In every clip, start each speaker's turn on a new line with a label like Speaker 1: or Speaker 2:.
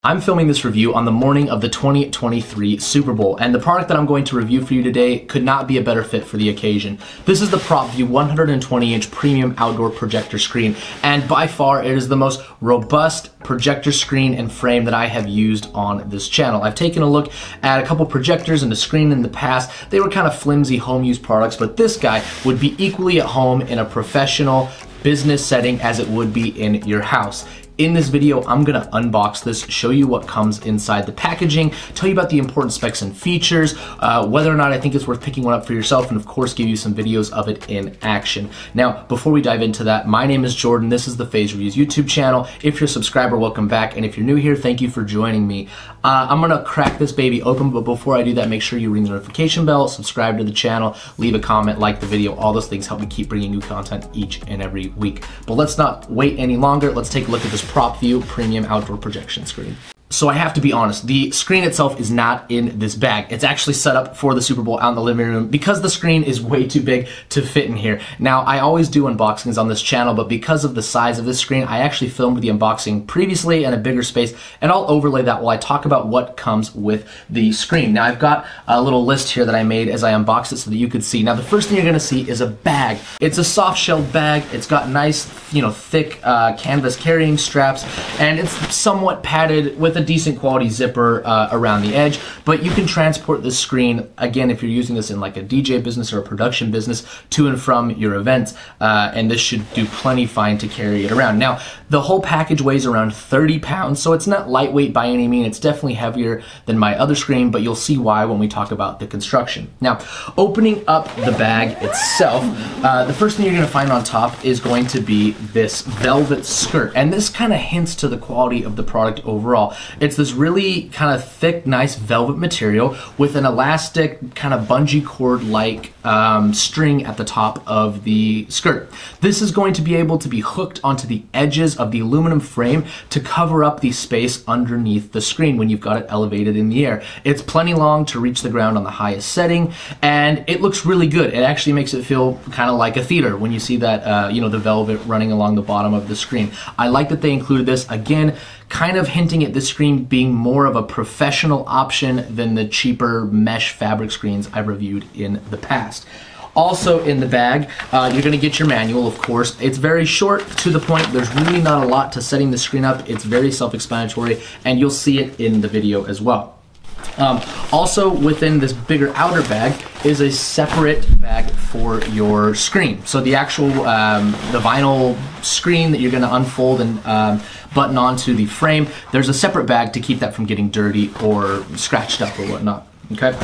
Speaker 1: I'm filming this review on the morning of the 2023 Super Bowl, and the product that I'm going to review for you today could not be a better fit for the occasion. This is the PropVue 120-inch premium outdoor projector screen, and by far it is the most robust projector screen and frame that I have used on this channel. I've taken a look at a couple projectors and the screen in the past. They were kind of flimsy home use products, but this guy would be equally at home in a professional business setting as it would be in your house. In this video, I'm gonna unbox this, show you what comes inside the packaging, tell you about the important specs and features, whether or not I think it's worth picking one up for yourself, and of course give you some videos of it in action. Now, before we dive into that, my name is Jordan. This is the Phase Reviews YouTube channel. If you're a subscriber, welcome back, and if you're new here, thank you for joining me. I'm gonna crack this baby open, but before I do that, make sure you ring the notification bell, subscribe to the channel, leave a comment, like the video. All those things help me keep bringing new content each and every week. But let's not wait any longer. Let's take a look at this PropVue premium outdoor projection screen. So I have to be honest, the screen itself is not in this bag. It's actually set up for the Super Bowl out in the living room because the screen is way too big to fit in here. Now, I always do unboxings on this channel, but because of the size of this screen, I actually filmed the unboxing previously in a bigger space, and I'll overlay that while I talk about what comes with the screen. Now, I've got a little list here that I made as I unboxed it so that you could see. Now, the first thing you're gonna see is a bag. It's a soft-shelled bag. It's got nice, thick canvas carrying straps, and it's somewhat padded with a decent quality zipper around the edge, but you can transport this screen, again, if you're using this in like a DJ business or a production business, to and from your events, and this should do plenty fine to carry it around. Now, the whole package weighs around 30 pounds, so it's not lightweight by any means. It's definitely heavier than my other screen, but you'll see why when we talk about the construction. Now, opening up the bag itself, the first thing you're gonna find on top is going to be this velvet skirt, and this kind of hints to the quality of the product overall. It's this really kind of thick, nice velvet material with an elastic kind of bungee cord-like string at the top of the skirt. This is going to be able to be hooked onto the edges of the aluminum frame to cover up the space underneath the screen when you've got it elevated in the air. It's plenty long to reach the ground on the highest setting, and it looks really good. It actually makes it feel kind of like a theater when you see that, the velvet running along the bottom of the screen. I like that they included this. Again, kind of hinting at this screen being more of a professional option than the cheaper mesh fabric screens I've reviewed in the past. Also in the bag, you're gonna get your manual, of course. It's very short, to the point. There's really not a lot to setting the screen up. It's very self-explanatory, and you'll see it in the video as well. Also within this bigger outer bag is a separate bag for your screen. So the actual, the vinyl screen that you're gonna unfold and button onto the frame, there's a separate bag to keep that from getting dirty or scratched up or whatnot. Okay.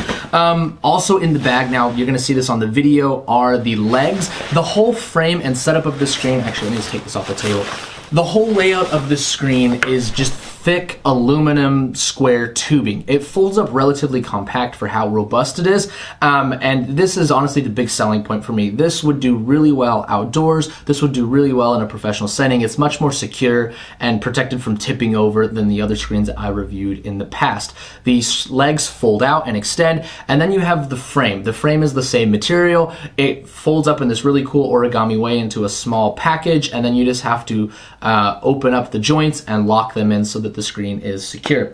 Speaker 1: Also in the bag, now you're gonna see this on the video, are the legs. The whole frame and setup of the screen, actually let me just take this off the table. The whole layout of this screen is just thick aluminum square tubing. It folds up relatively compact for how robust it is, and this is honestly the big selling point for me. This would do really well outdoors. This would do really well in a professional setting. It's much more secure and protected from tipping over than the other screens that I reviewed in the past. These legs fold out and extend, and then you have the frame. The frame is the same material. It folds up in this really cool origami way into a small package, and then you just have to open up the joints and lock them in so that the screen is secure.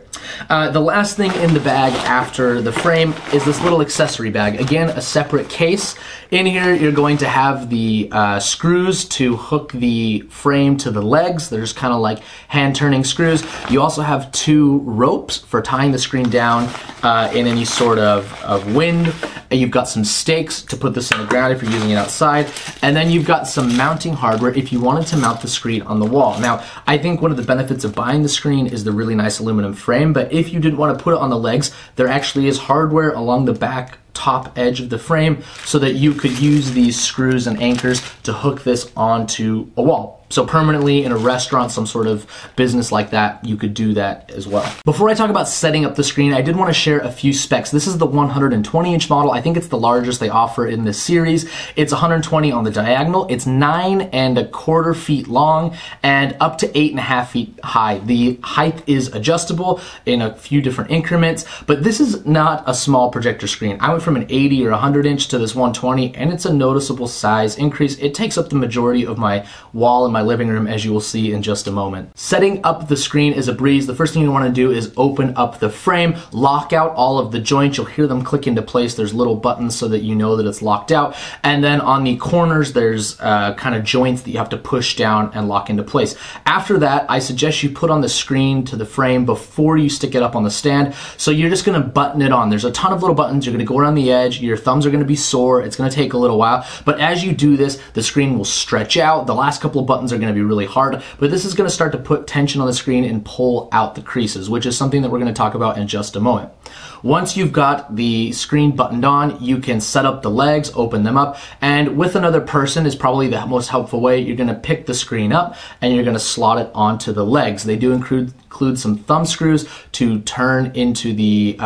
Speaker 1: The last thing in the bag after the frame is this little accessory bag. Again, a separate case. In here, you're going to have the screws to hook the frame to the legs. They're just kind of like hand-turning screws. You also have two ropes for tying the screen down in any sort of wind. And you've got some stakes to put this in the ground if you're using it outside. And then you've got some mounting hardware if you wanted to mount the screen on the wall. Now, I think one of the benefits of buying the screen is the really nice aluminum frame, but if you didn't want to put it on the legs, there actually is hardware along the back top edge of the frame so that you could use these screws and anchors to hook this onto a wall. So permanently in a restaurant, some sort of business like that, you could do that as well. Before I talk about setting up the screen, I did want to share a few specs. This is the 120-inch model. I think it's the largest they offer in this series. It's 120 on the diagonal. It's 9¼ feet long and up to 8.5 feet high. The height is adjustable in a few different increments, but this is not a small projector screen. I went from an 80 or 100 inch to this 120, and it's a noticeable size increase. It takes up the majority of my wall in my living room, as you will see in just a moment. Setting up the screen is a breeze. The first thing you want to do is open up the frame, lock out all of the joints. You'll hear them click into place. There's little buttons so that you know that it's locked out. And then on the corners, there's kind of joints that you have to push down and lock into place. After that, I suggest you put on the screen to the frame before you stick it up on the stand. So you're just going to button it on. There's a ton of little buttons. You're going to go around the edge. Your thumbs are going to be sore. It's going to take a little while. But as you do this, the screen will stretch out. The last couple of buttons are going to be really hard, but this is going to start to put tension on the screen and pull out the creases, which is something that we're going to talk about in just a moment. Once you've got the screen buttoned on, you can set up the legs, open them up, and with another person is probably the most helpful way. You're going to pick the screen up and you're going to slot it onto the legs. They do include some thumb screws to turn into the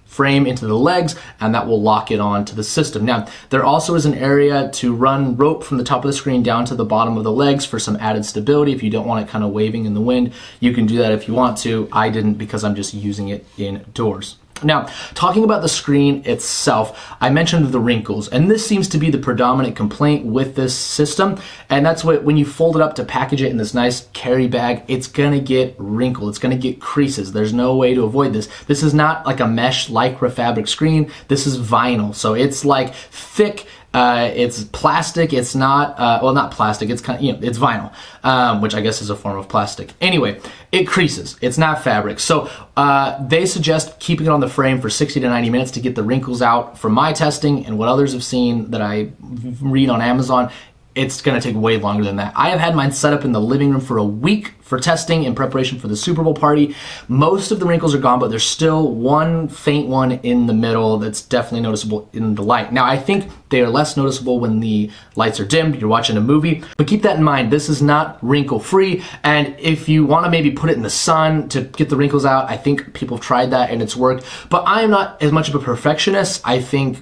Speaker 1: frame into the legs, and that will lock it on to the system. Now, there also is an area to run rope from the top of the screen down to the bottom of the legs for some added stability. If you don't want it kind of waving in the wind, you can do that if you want to. I didn't, because I'm just using it indoors. Now, talking about the screen itself, I mentioned the wrinkles, and this seems to be the predominant complaint with this system, and that's what, when you fold it up to package it in this nice carry bag, it's gonna get wrinkled, it's gonna get creases. There's no way to avoid this. This is not like a mesh lycra fabric screen, this is vinyl, so it's like thick. It's plastic. It's not, well, not plastic. It's kind of, you know, it's vinyl, which I guess is a form of plastic. Anyway, it creases. It's not fabric. So they suggest keeping it on the frame for 60 to 90 minutes to get the wrinkles out. From my testing and what others have seen that I read on Amazon, it's going to take way longer than that. I have had mine set up in the living room for a week for testing in preparation for the Super Bowl party. Most of the wrinkles are gone, but there's still one faint one in the middle that's definitely noticeable in the light. Now, I think they are less noticeable when the lights are dimmed, you're watching a movie, but keep that in mind. This is not wrinkle-free, and if you want to maybe put it in the sun to get the wrinkles out, I think people have tried that and it's worked, but I am not as much of a perfectionist. I think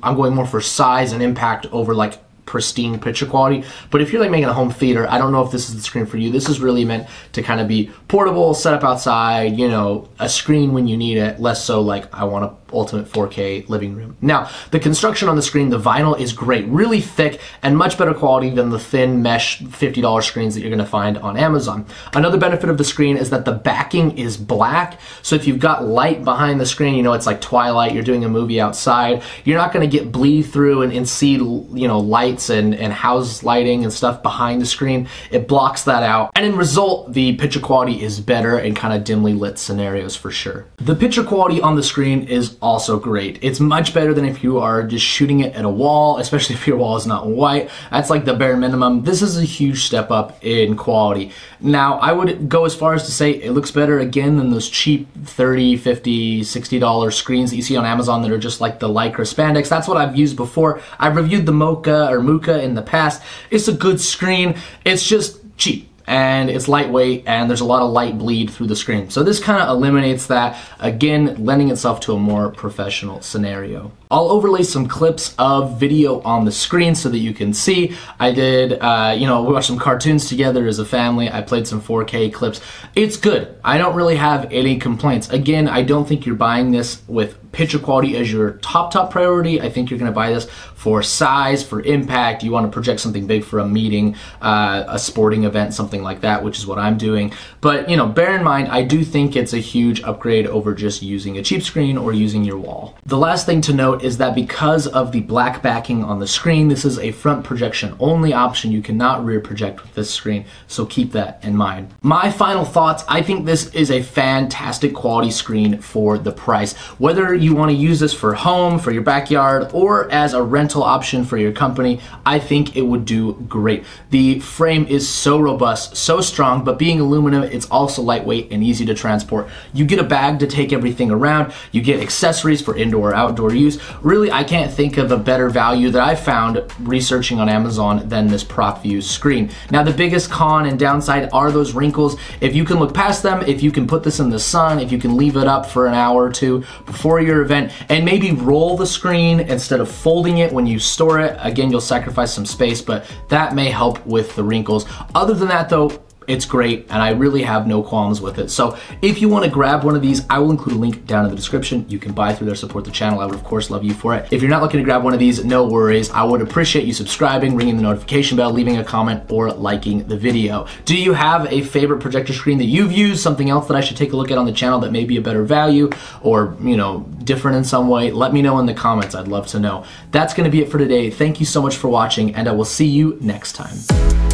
Speaker 1: I'm going more for size and impact over like pristine picture quality. But if you're like making a home theater, I don't know if this is the screen for you. This is really meant to kind of be portable, set up outside, you know, a screen when you need it, less so like I want a ultimate 4K living room. Now, the construction on the screen, the vinyl is great, really thick and much better quality than the thin mesh $50 screens that you're gonna find on Amazon. Another benefit of the screen is that the backing is black, so if you've got light behind the screen, you know, it's like twilight, you're doing a movie outside, you're not gonna get bleed through and see, you know, lights and house lighting and stuff behind the screen. It blocks that out, and in result, the picture quality is better in kind of dimly lit scenarios for sure. The picture quality on the screen is also great. It's much better than if you are just shooting it at a wall, especially if your wall is not white. That's like the bare minimum. This is a huge step up in quality. Now, I would go as far as to say it looks better again than those cheap $30, $50, $60 screens that you see on Amazon that are just like the lycra spandex. That's what I've used before. I've reviewed the Mocha or Muka in the past. It's a good screen. It's just cheap, and it's lightweight, and there's a lot of light bleed through the screen. So this kind of eliminates that, again, lending itself to a more professional scenario. I'll overlay some clips of video on the screen so that you can see. I did, you know, we watched some cartoons together as a family. I played some 4K clips. It's good. I don't really have any complaints. Again, I don't think you're buying this with picture quality as your top priority. I think you're gonna buy this for size, for impact. You wanna project something big for a meeting, a sporting event, something like that, which is what I'm doing. But, you know, bear in mind, I do think it's a huge upgrade over just using a cheap screen or using your wall. The last thing to note is that because of the black backing on the screen, this is a front projection only option. You cannot rear project with this screen, so keep that in mind. My final thoughts, I think this is a fantastic quality screen for the price. Whether you want to use this for home, for your backyard, or as a rental option for your company, I think it would do great. The frame is so robust, so strong, but being aluminum, it's also lightweight and easy to transport. You get a bag to take everything around, you get accessories for indoor or outdoor use. Really, I can't think of a better value that I found researching on Amazon than this PropVue screen. Now, the biggest con and downside are those wrinkles. If you can look past them, if you can put this in the sun, if you can leave it up for an hour or two before your event, and maybe roll the screen instead of folding it when you store it, again, you'll sacrifice some space, but that may help with the wrinkles. Other than that though, It's great, and I really have no qualms with it. So if you want to grab one of these, I will include a link down in the description. You can buy through there, support the channel. I would, of course, love you for it. If you're not looking to grab one of these, no worries. I would appreciate you subscribing, ringing the notification bell, leaving a comment, or liking the video. Do you have a favorite projector screen that you've used, something else that I should take a look at on the channel that may be a better value or, you know, different in some way? Let me know in the comments. I'd love to know. That's going to be it for today. Thank you so much for watching, and I will see you next time.